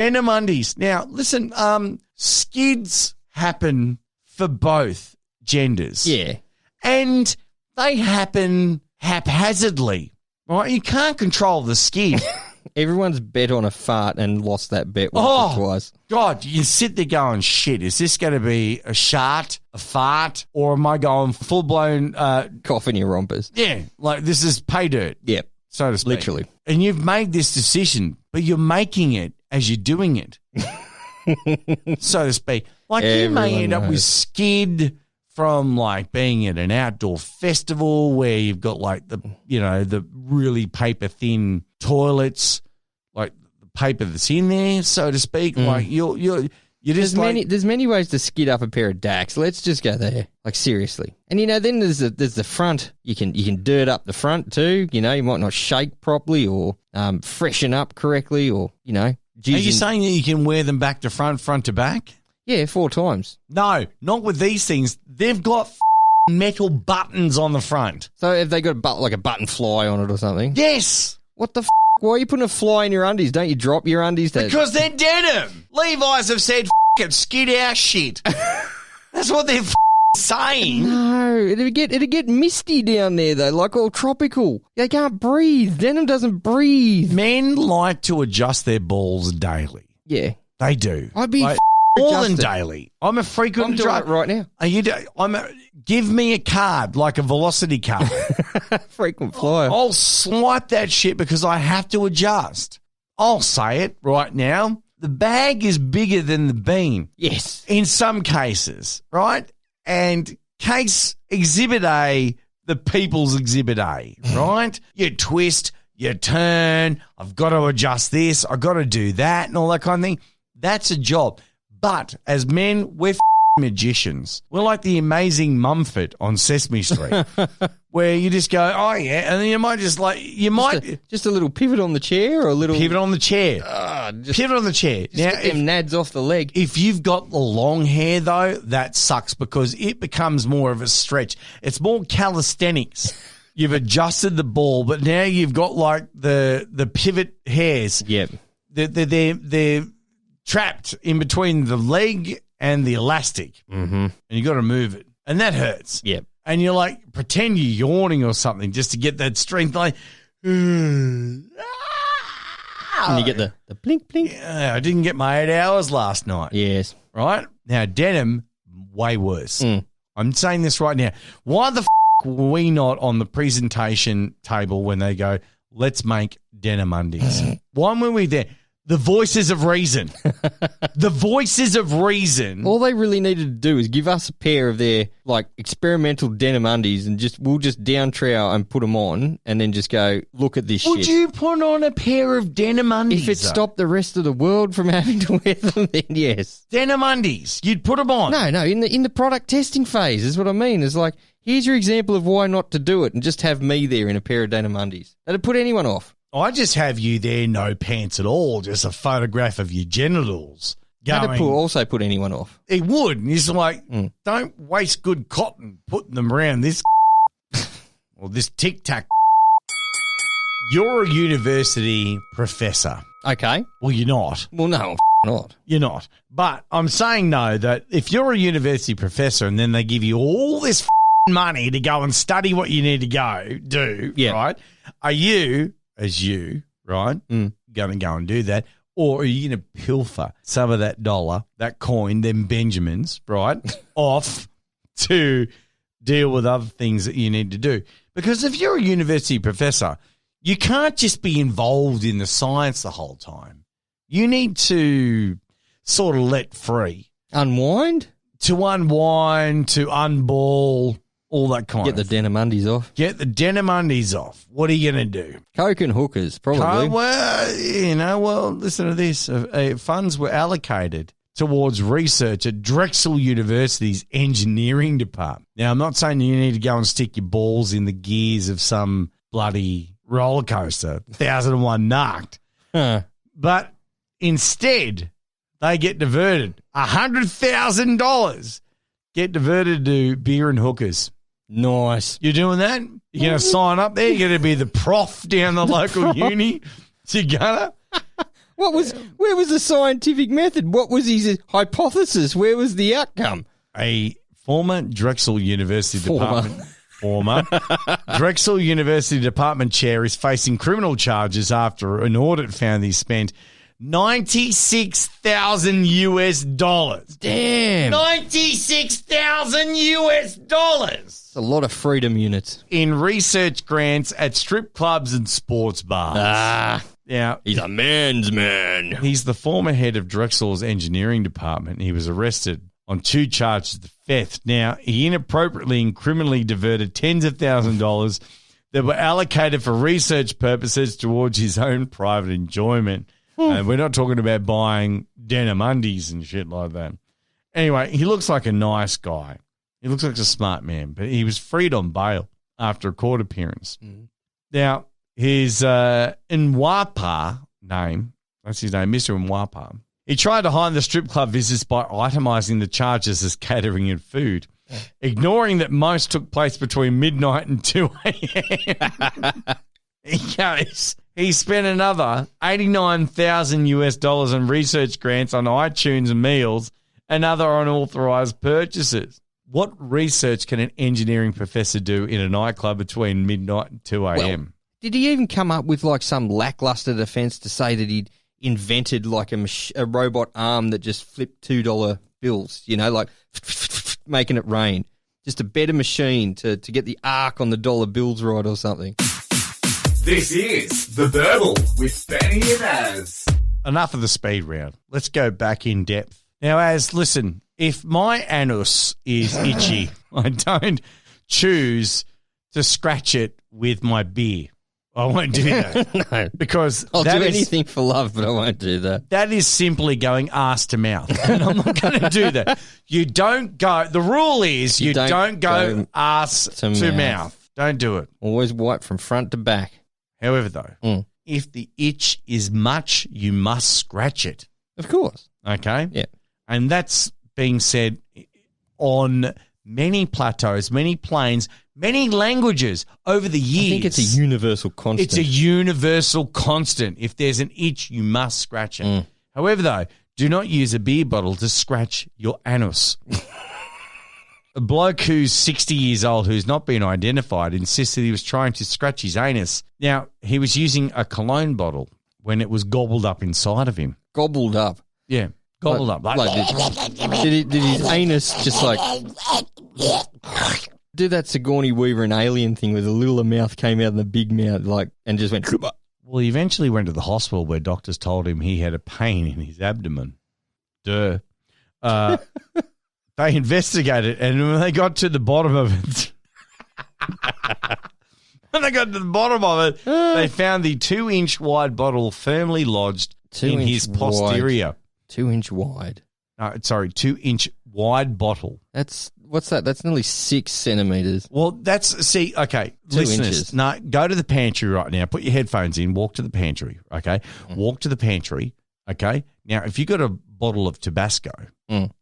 Denim Undies. Now, listen, skids happen for both genders. Yeah. And they happen haphazardly, right? You can't control the skid. Everyone's bet on a fart and lost that bet once or twice. God, you sit there going, shit, is this going to be a shart, a fart, or am I going full-blown... cough in your rompers. Yeah, like this is pay dirt. Yep. So to speak. Literally. And you've made this decision, but you're making it as you're doing it, so to speak. Like you may end up with skid from like being at an outdoor festival where you've got like the really paper thin toilets, like the paper that's in there, so to speak. Like you're just there's many ways to skid up a pair of dacks. Let's just go there. Like seriously. And then there's the front. You can dirt up the front too. You might not shake properly or freshen up correctly or Are you saying that you can wear them back to front to back? Yeah, 4 times. No, not with these things. They've got metal buttons on the front. So have they got like a button fly on it or something? Yes. What the Why are you putting a fly in your undies? Don't you drop your undies? Because they're denim. Levi's have said, it, skid our shit. That's what they're saying. No, it'd get misty down there though, like all tropical. They can't breathe. Denim doesn't breathe. Men like to adjust their balls daily. Yeah. They do. I'd be more than daily. I'm a frequent adjuster right now. Are you? Give me a card, like a velocity card. Frequent flyer. I'll swipe that shit because I have to adjust. I'll say it right now. The bag is bigger than the bean. Yes. In some cases, right? And case Exhibit A, the people's Exhibit A, right? You twist, you turn, I've got to adjust this, I've got to do that and all that kind of thing. That's a job. But as men, we're magicians. We're like the amazing Mumford on Sesame Street, where you just go, oh yeah, and then you might just a little pivot on the chair or a little pivot on the chair. Pivot on the chair. Just now, get them nads off the leg. If you've got the long hair though, that sucks because it becomes more of a stretch. It's more calisthenics. You've adjusted the ball, but now you've got like the pivot hairs. Yep. They're trapped in between the leg and the elastic, and you got to move it, and that hurts. Yep. And you're like, pretend you're yawning or something just to get that strength, like, and you get the blink, blink. Yeah, I didn't get my 8 hours last night. Yes. Right? Now, denim, way worse. I'm saying this right now. Why the were we not on the presentation table when they go, let's make denim undies? Why were we there? The voices of reason. The voices of reason. All they really needed to do is give us a pair of their like experimental denim undies and we'll just down trowel and put them on and then just go, look at this shit. Would you put on a pair of denim undies? If it stopped the rest of the world from having to wear them, then yes. Denim undies. You'd put them on. No, in the product testing phase is what I mean. It's like, here's your example of why not to do it and just have me there in a pair of denim undies. That'd put anyone off. I just have you there, no pants at all, just a photograph of your genitals. That'd also put anyone off. It would. And it's like, don't waste good cotton putting them around this or this tic-tac. You're a university professor. Okay. Well, you're not. Well, no, I'm not. You're not. But I'm saying, no, that if you're a university professor and then they give you all this money to go and study what you need to go do, right, are you... as you, right, going to go and do that, or are you going to pilfer some of that dollar, that coin, them Benjamins, right, off to deal with other things that you need to do? Because if you're a university professor, you can't just be involved in the science the whole time. You need to sort of let free. Unwind? To unwind, to unball, all that kind of Get the denim undies off. Get the denim undies off. What are you going to do? Coke and hookers, probably. Well, listen to this. Funds were allocated towards research at Drexel University's engineering department. Now, I'm not saying you need to go and stick your balls in the gears of some bloody roller coaster, 1001 knocked. But instead, they get diverted. $100,000 get diverted to beer and hookers. Nice. You doing that? You're going to sign up there? You're going to be the prof down the local uni? You gonna? Where was the scientific method? What was his hypothesis? Where was the outcome? A former Drexel University Department chair is facing criminal charges after an audit found he spent $96,000. Damn. $96,000 It's a lot of freedom units. in research grants at strip clubs and sports bars. Now, He's a man's man. he's the former head of Drexel's engineering department. He was arrested on 2 charges of theft. Now, he inappropriately and criminally diverted tens of thousands of dollars that were allocated for research purposes towards his own private enjoyment. And we're not talking about buying Denim Undies and shit like that. Anyway, he looks like a nice guy. He looks like a smart man, but he was freed on bail after a court appearance. Now, his Nwapa name, that's his name, Mr. Nwapa, he tried to hide the strip club visits by itemising the charges as catering and food, ignoring that most took place between midnight and 2 a.m. He goes, he spent another $89,000 on research grants on iTunes and meals and other unauthorised purchases. What research can an engineering professor do in a nightclub between midnight and 2 a.m.? Well, did he even come up with like some lackluster defence to say that he'd invented like a robot arm that just flipped $2 bills, you know, like making it rain? Just a better machine to get the arc on the dollar bills right or something. This is The Burble with Benny and Az. Enough of the speed round. Let's go back in depth. Now, Az, listen, if my anus is itchy, I don't choose to scratch it with my beer. I won't do that. No. Because I'll that do is- anything for love, but I won't do that. That is simply going ass to mouth. And I'm not going to do that. You don't go, the rule is you don't go ass to mouth. Don't do it. Always wipe from front to back. However, though, if the itch is much, you must scratch it. Of course. Okay? Yeah. And that's being said on many plateaus, many plains, many languages over the years. I think it's a universal constant. It's a universal constant. If there's an itch, you must scratch it. However, though, do not use a beer bottle to scratch your anus. A bloke who's 60 years old, who's not been identified, insisted he was trying to scratch his anus. Now, he was using a cologne bottle when it was gobbled up inside of him. Gobbled up. Yeah, gobbled up. Did his anus just like do that Sigourney Weaver and Alien thing where the little mouth came out and the big mouth and just went. Well, he eventually went to the hospital where doctors told him he had a pain in his abdomen. Duh. They investigated, and when they got to the bottom of it, they found the 2-inch wide bottle firmly lodged in his posterior. 2-inch wide. 2-inch wide bottle. What's that? That's nearly 6 centimetres. Well, okay, 2 listeners, inches. no, go to the pantry right now. Put your headphones in, walk to the pantry, okay? Walk to the pantry, okay? Now, if you got a bottle of Tabasco,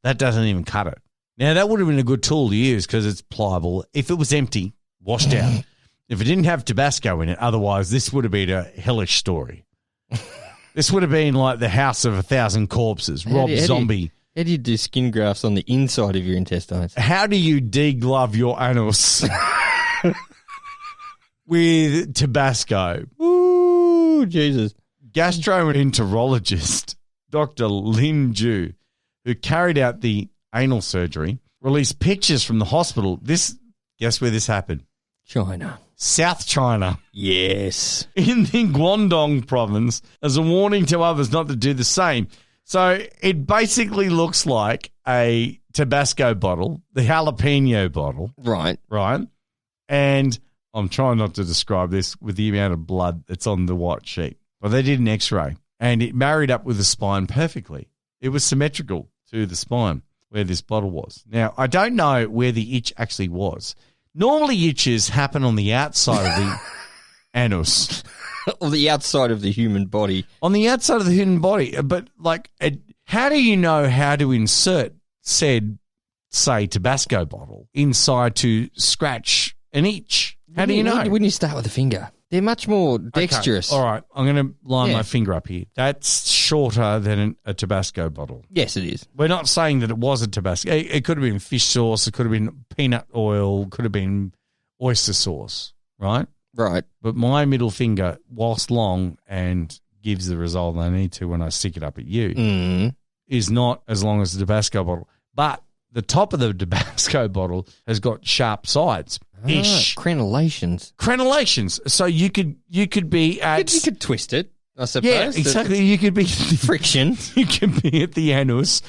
that doesn't even cut it. Now, that would have been a good tool to use because it's pliable. If it was empty, washed out. If it didn't have Tabasco in it, otherwise this would have been a hellish story. This would have been like the House of 1,000 Corpses, Rob Zombie. How do you do skin grafts on the inside of your intestines? How do you deglove your anus with Tabasco? Ooh, Jesus. Gastroenterologist Dr. Lin Ju, who carried out the anal surgery, released pictures from the hospital. Guess where this happened? China. South China. Yes. In the Guangdong province as a warning to others not to do the same. So it basically looks like a Tabasco bottle, the jalapeno bottle. Right. Right. And I'm trying not to describe this with the amount of blood that's on the white sheet. But they did an x-ray and it married up with the spine perfectly. It was symmetrical to the spine where this bottle was. Now, I don't know where the itch actually was. Normally itches happen on the outside of the anus. Or the outside of the human body. On the outside of the human body. But, how do you know how to insert said, say, Tabasco bottle inside to scratch an itch? How do you know? Wouldn't you start with a finger? They're much more dexterous. Okay. All right, I'm going to line my finger up here. That's shorter than a Tabasco bottle. Yes, it is. We're not saying that it was a Tabasco. It could have been fish sauce. It could have been peanut oil. Could have been oyster sauce, right? Right. But my middle finger, whilst long and gives the result I need to when I stick it up at you, is not as long as the Tabasco bottle. But the top of the Tabasco bottle has got sharp sides. Ish. Crenellations. So you could be at... You could twist it, I suppose. Yeah, exactly. You could be... Friction. You could be at the anus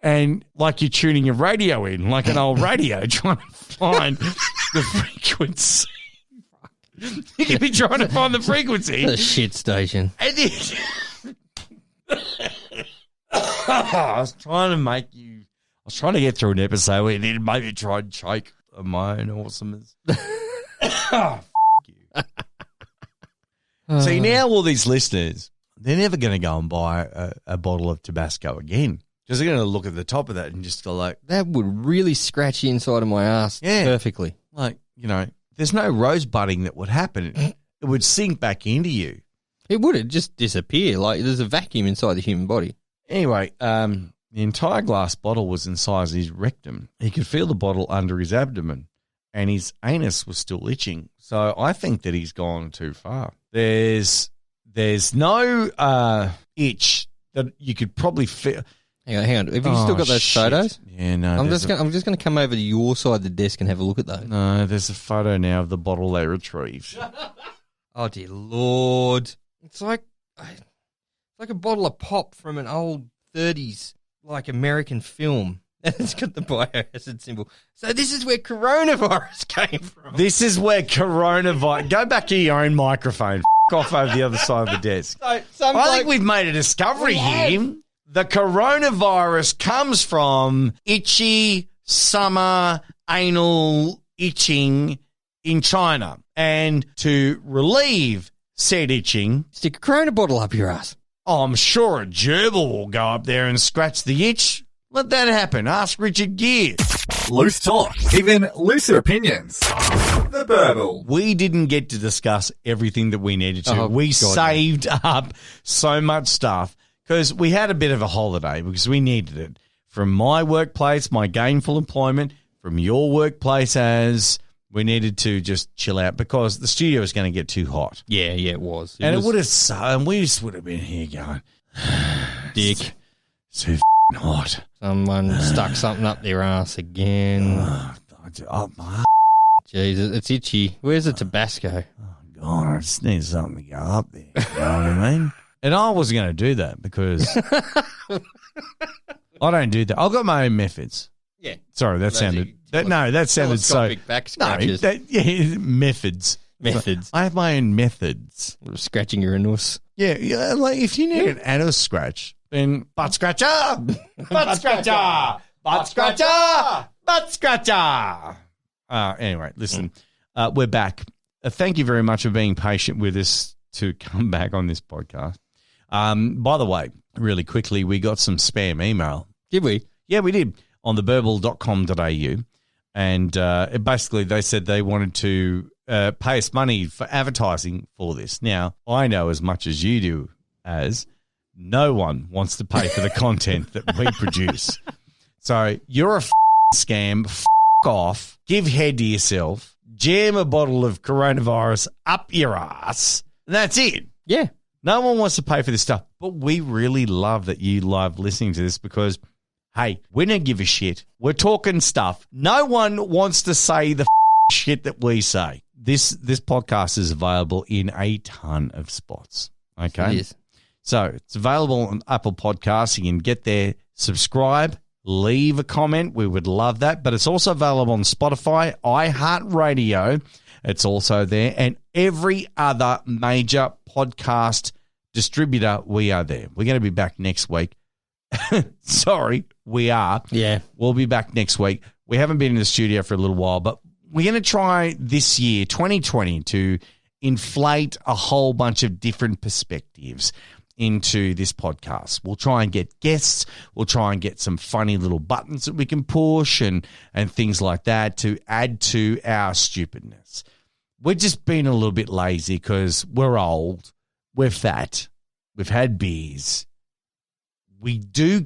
and like you're tuning your radio in, like an old radio, trying to find the frequency. You could be trying to find the frequency. The shit station. And I was trying to make you... I was trying to get through an episode where it didn't make me try and choke on my own awesomeness. F*** you. See, now all these listeners, they're never going to go and buy a bottle of Tabasco again. Because they're going to look at the top of that and just go like... That would really scratch the inside of my ass perfectly. Like, you know, there's no rosebudding that would happen. It would sink back into you. It would. It'd just disappear. Like there's a vacuum inside the human body. Anyway, the entire glass bottle was inside his rectum. He could feel the bottle under his abdomen, and his anus was still itching. So I think that he's gone too far. There's no itch that you could probably feel. Hang on. Have you still got those photos? Yeah, no. I'm just going to come over to your side of the desk and have a look at those. No, there's a photo now of the bottle they retrieved. Oh dear Lord! It's like a bottle of pop from an old 30s. Like American film. And it's got the biohazard symbol. So this is where coronavirus came from. This is where coronavirus... Go back to your own microphone. Off over the other side of the desk. I think we've made a discovery here. The coronavirus comes from itchy summer anal itching in China. And to relieve said itching... Stick a Corona bottle up your ass. Oh, I'm sure a gerbil will go up there and scratch the itch. Let that happen. Ask Richard Gere. Loose talk, even looser opinions. The Burble. We didn't get to discuss everything that we needed to. We saved up so much stuff because we had a bit of a holiday because we needed it. From my workplace, my gainful employment, from your workplace as... We needed to just chill out because the studio was going to get too hot. Yeah, it was. It would have, and we just would have been here going, Dick. So hot. Someone stuck something up their ass again. My Jesus, it's itchy. Where's the Tabasco? Oh, God, I just need something to go up there. You know what I mean? And I wasn't going to do that because I don't do that. I've got my own methods. Yeah. Sorry, that sounded so. Back scratches. Methods. Methods. I have my own methods. Scratching your anus. Yeah. Like if you need an anus scratch, then butt scratcher, butt scratcher, butt scratcher, butt scratcher. Anyway, listen, we're back. Thank you very much for being patient with us to come back on this podcast. By the way, really quickly, we got some spam email. Did we? Yeah, we did. On theburble.com.au, and basically they said they wanted to pay us money for advertising for this. Now, I know as much as you do as no one wants to pay for the content that we produce. So you're a scam, off, give head to yourself, jam a bottle of coronavirus up your ass, and that's it. Yeah. No one wants to pay for this stuff, but we really love that you love listening to this because... Hey, we don't give a shit. We're talking stuff. No one wants to say the shit that we say. This podcast is available in a ton of spots. Okay? It is. So it's available on Apple Podcasts. You can get there, subscribe, leave a comment. We would love that. But it's also available on Spotify, iHeartRadio. It's also there. And every other major podcast distributor, we are there. We're going to be back next week. Sorry, we are. Yeah. We'll be back next week. We haven't been in the studio for a little while, but we're going to try this year, 2020, to inflate a whole bunch of different perspectives into this podcast. We'll try and get guests. We'll try and get some funny little buttons that we can push and things like that to add to our stupidness. we're just being a little bit lazy because we're old, we're fat, we've had beers. We do